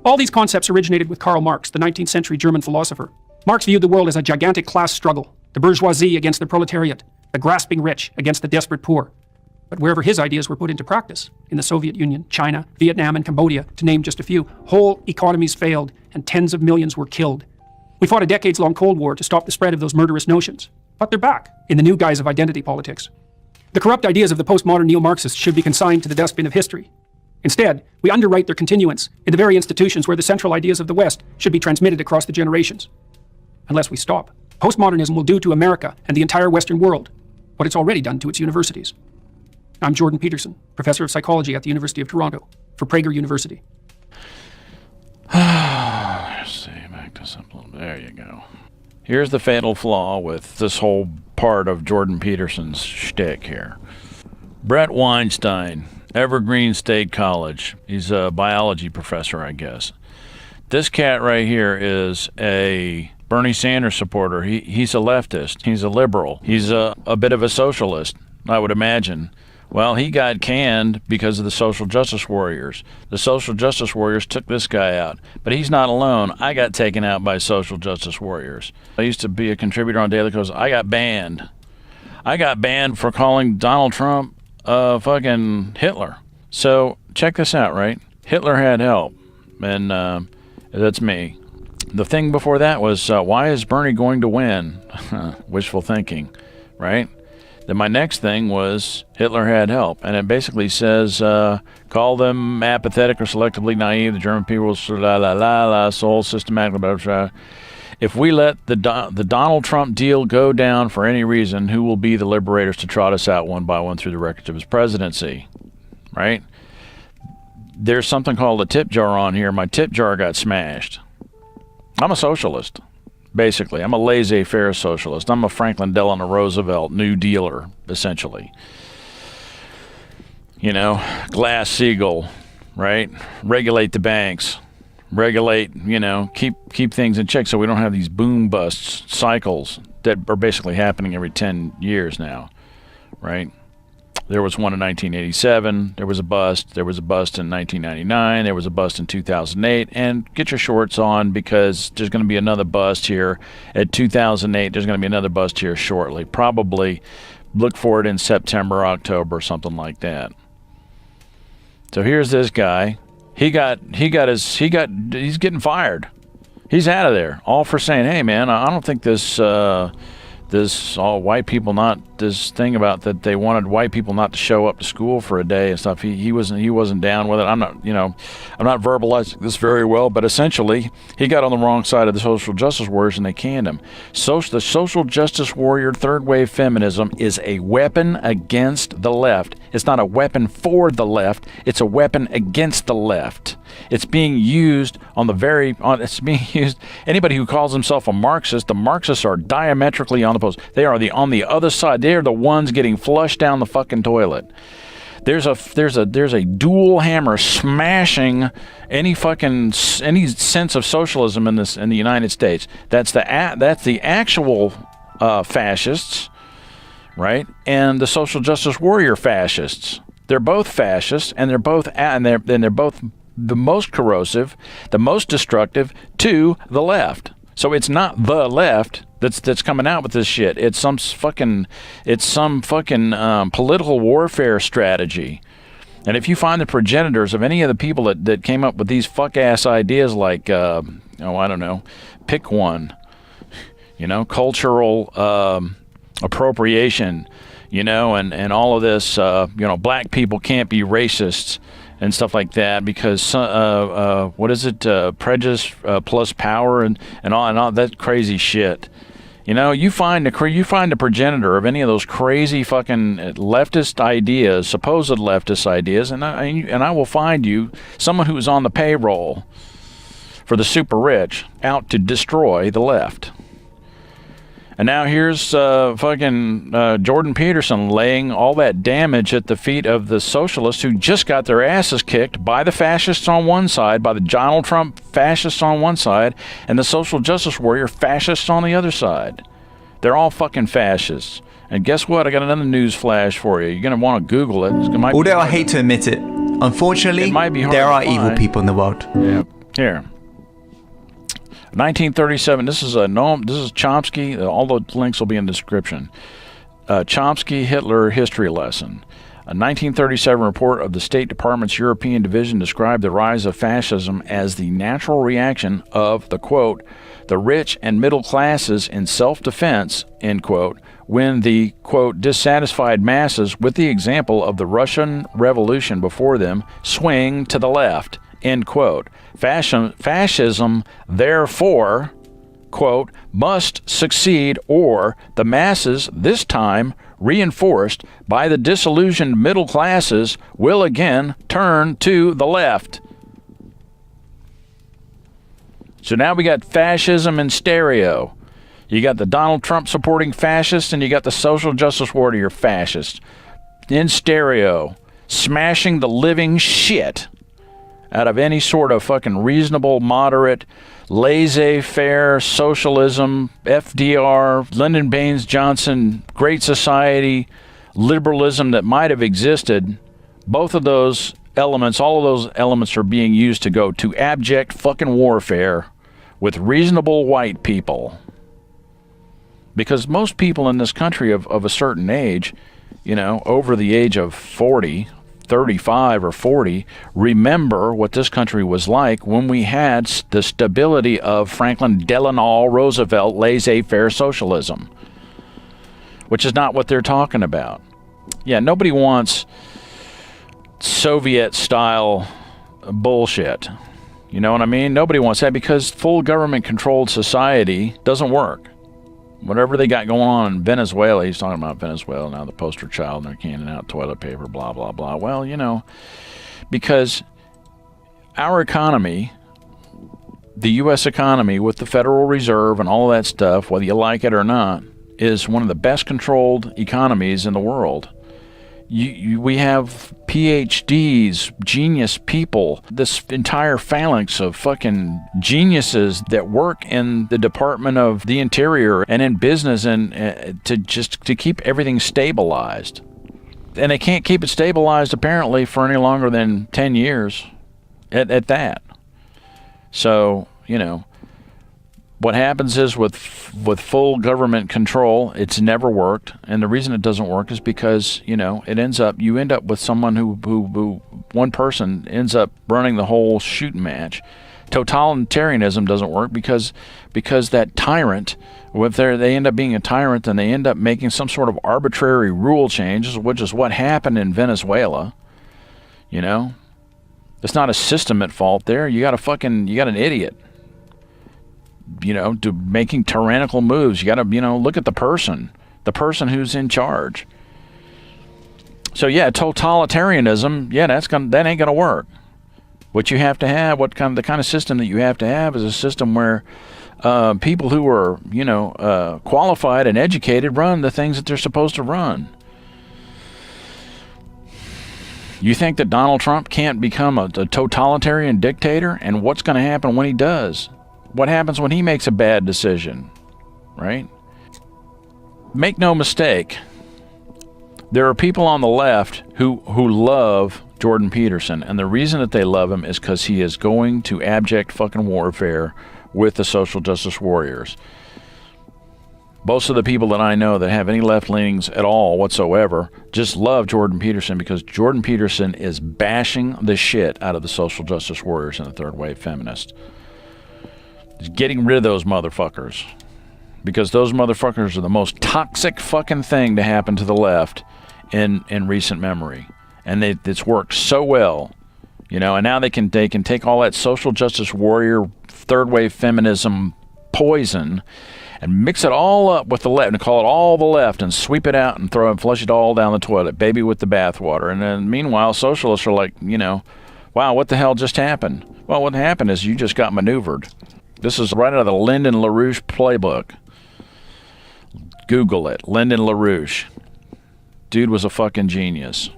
All these concepts originated with Karl Marx, the 19th century German philosopher. Marx viewed the world as a gigantic class struggle, the bourgeoisie against the proletariat, the grasping rich against the desperate poor. But wherever his ideas were put into practice, in the Soviet Union, China, Vietnam, and Cambodia, to name just a few, whole economies failed and tens of millions were killed. We fought a decades-long Cold War to stop the spread of those murderous notions. But they're back, in the new guise of identity politics. The corrupt ideas of the postmodern neo-Marxists should be consigned to the dustbin of history. Instead, we underwrite their continuance in the very institutions where the central ideas of the West should be transmitted across the generations. Unless we stop, postmodernism will do to America and the entire Western world what it's already done to its universities. I'm Jordan Peterson, professor of psychology at the University of Toronto, for Prager University. Let's see, back to simple. There you go. Here's the fatal flaw with this whole part of Jordan Peterson's shtick here. Brett Weinstein, Evergreen State College. He's a biology professor, I guess. This cat right here is a Bernie Sanders supporter. He's a leftist. He's a liberal. He's a bit of a socialist, I would imagine. Well, he got canned because of the social justice warriors. The social justice warriors took this guy out. But he's not alone. I got taken out by social justice warriors. I used to be a contributor on Daily Kos. I got banned. I got banned for calling Donald Trump fucking Hitler. So check this out, right? Hitler had help. And that's me. The thing before that was, why is Bernie going to win? Wishful thinking, right? Then my next thing was Hitler had help, and it basically says, call them apathetic or selectively naive. The German people will soul systematically. Blah, blah, blah. If we let the Donald Trump deal go down for any reason, who will be the liberators to trot us out one by one through the records of his presidency, right? There's something called a tip jar on here. My tip jar got smashed. I'm a socialist. Basically, I'm a laissez-faire socialist. I'm a Franklin Delano Roosevelt New Dealer, essentially. You know, Glass-Steagall, right? Regulate the banks. Regulate, you know, keep things in check so we don't have these boom-bust cycles that are basically happening every 10 years now, right? There was one in 1987. There was a bust. There was a bust in 1999. There was a bust in 2008. And get your shorts on because there's going to be another bust here at 2008. There's going to be another bust here shortly. Probably look for it in September, October, something like that. So here's this guy. He's getting fired. He's out of there. All for saying, hey man, I don't think this all white people not this thing about that they wanted white people not to show up to school for a day and stuff. He wasn't down with it. I'm not verbalizing this very well, but essentially he got on the wrong side of the social justice warriors and they canned him. The social justice warrior third wave feminism is a weapon against the left. It's not a weapon for the left. It's a weapon against the left. It's being used anybody who calls himself a Marxist, the Marxists are diametrically on the post. They are on the other side. They are the ones getting flushed down the fucking toilet. There's a dual hammer smashing any sense of socialism in the United States. That's the actual fascists, right? And the social justice warrior fascists. They're both fascists, and they're both the most corrosive, the most destructive to the left. So it's not the left that's coming out with this shit. It's some fucking political warfare strategy. And if you find the progenitors of any of the people that came up with these fuck-ass ideas like, I don't know, pick one, cultural appropriation, and all of this, black people can't be racists and stuff like that because prejudice plus power and all that crazy shit. You find the progenitor of any of those crazy fucking leftist ideas, supposed leftist ideas, and I will find you someone who is on the payroll for the super rich out to destroy the left. And now here's Jordan Peterson laying all that damage at the feet of the socialists who just got their asses kicked by the fascists on one side, by the Donald Trump fascists on one side, and the social justice warrior fascists on the other side. They're all fucking fascists. And guess what? I got another news flash for you. You're going to want to Google it. Although I hate to admit it, unfortunately, there are evil people in the world. Yeah. Here. 1937. This is Chomsky. All the links will be in the description. Chomsky Hitler history lesson. A 1937 report of the State Department's European Division described the rise of fascism as the natural reaction of the, quote, the rich and middle classes in self-defense, end quote, when the, quote, dissatisfied masses, with the example of the Russian Revolution before them, swing to the left, end quote. Fascism, therefore, quote, must succeed, or the masses, this time reinforced by the disillusioned middle classes, will again turn to the left. So now we got fascism in stereo. You got the Donald Trump supporting fascists, and you got the social justice warrior fascists in stereo, smashing the living shit out of any sort of fucking reasonable, moderate, laissez-faire socialism, FDR, Lyndon Baines Johnson, Great Society, liberalism that might have existed. Both of those elements, all of those elements are being used to go to abject fucking warfare with reasonable white people. Because most people in this country of a certain age, you know, over the age of 40, 35 or 40, remember what this country was like when we had the stability of Franklin Delano Roosevelt laissez-faire socialism, which is not what they're talking about. Yeah, nobody wants Soviet-style bullshit. You know what I mean? Nobody wants that, because full government-controlled society doesn't work. Whatever they got going on in Venezuela, he's talking about Venezuela now, the poster child, and they're canning out toilet paper, blah, blah, blah. Well, you know, because our economy, the U.S. economy with the Federal Reserve and all that stuff, whether you like it or not, is one of the best controlled economies in the world. We have PhDs, genius people, this entire phalanx of fucking geniuses that work in the Department of the Interior and in business, and to keep everything stabilized. And they can't keep it stabilized apparently for any longer than 10 years at that. So, you know, what happens is with full government control, it's never worked. And the reason it doesn't work is because, you know, you end up with someone who one person ends up running the whole shooting match. Totalitarianism doesn't work because that tyrant, if they end up being a tyrant, then they end up making some sort of arbitrary rule changes, which is what happened in Venezuela. You know, it's not a system at fault there. You got an idiot, you know, making tyrannical moves. You got to, you know, look at the person who's in charge. So yeah, totalitarianism, yeah, that ain't gonna work. What you have to have, the kind of system that you have to have is a system where people who are, you know, qualified and educated run the things that they're supposed to run. You think that Donald Trump can't become a totalitarian dictator? And what's going to happen when he does? What happens when he makes a bad decision, right? Make no mistake, there are people on the left who love Jordan Peterson, and the reason that they love him is because he is going to abject fucking warfare with the social justice warriors. Most of the people that I know that have any left leanings at all whatsoever just love Jordan Peterson, because Jordan Peterson is bashing the shit out of the social justice warriors and the third wave feminists. He's getting rid of those motherfuckers, because those motherfuckers are the most toxic fucking thing to happen to the left in recent memory. And it's worked so well, you know, and now they can take all that social justice warrior third wave feminism poison and mix it all up with the left and call it all the left and sweep it out and flush it all down the toilet, baby with the bathwater. And then meanwhile, socialists are like, you know, wow, what the hell just happened? Well, what happened is you just got maneuvered. This is right out of the Lyndon LaRouche playbook. Google it, Lyndon LaRouche. Dude was a fucking genius.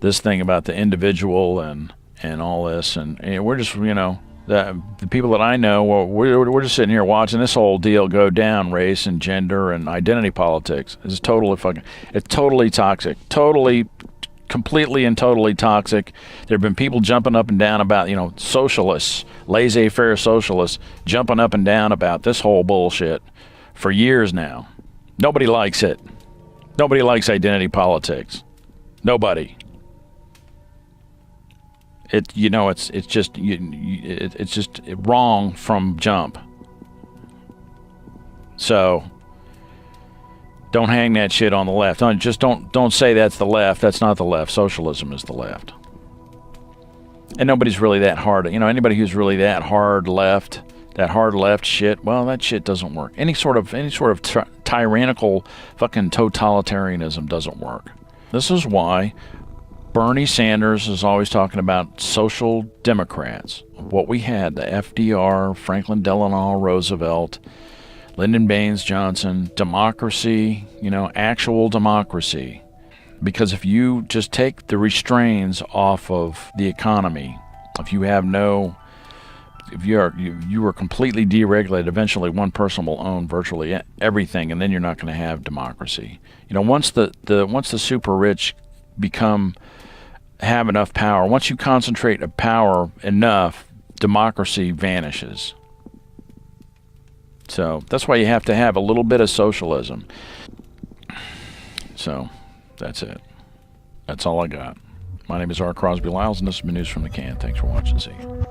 This thing about the individual and all this, and we're just, you know, the people that I know, we're just sitting here watching this whole deal go down, race and gender and identity politics. It's totally toxic, totally completely and totally toxic. There have been people jumping up and down about, you know, socialists, laissez-faire socialists, jumping up and down about this whole bullshit for years now. Nobody likes it. Nobody likes identity politics. Nobody. It's just wrong from jump. So don't hang that shit on the left. Don't say that's the left. That's not the left. Socialism is the left. And nobody's really that hard. You know, anybody who's really that hard left shit, well, that shit doesn't work. Any sort of tyrannical fucking totalitarianism doesn't work. This is why Bernie Sanders is always talking about social democrats. What we had, the FDR, Franklin Delano Roosevelt, Lyndon Baines Johnson, democracy, you know, actual democracy. Because if you just take the restraints off of the economy, if you are completely deregulated, eventually one person will own virtually everything, and then you're not going to have democracy. You know, once the super rich have enough power, once you concentrate of power enough, democracy vanishes. So that's why you have to have a little bit of socialism. So that's it. That's all I got. My name is R. Crosby Lyles, and this has been News from the Can. Thanks for watching. See you.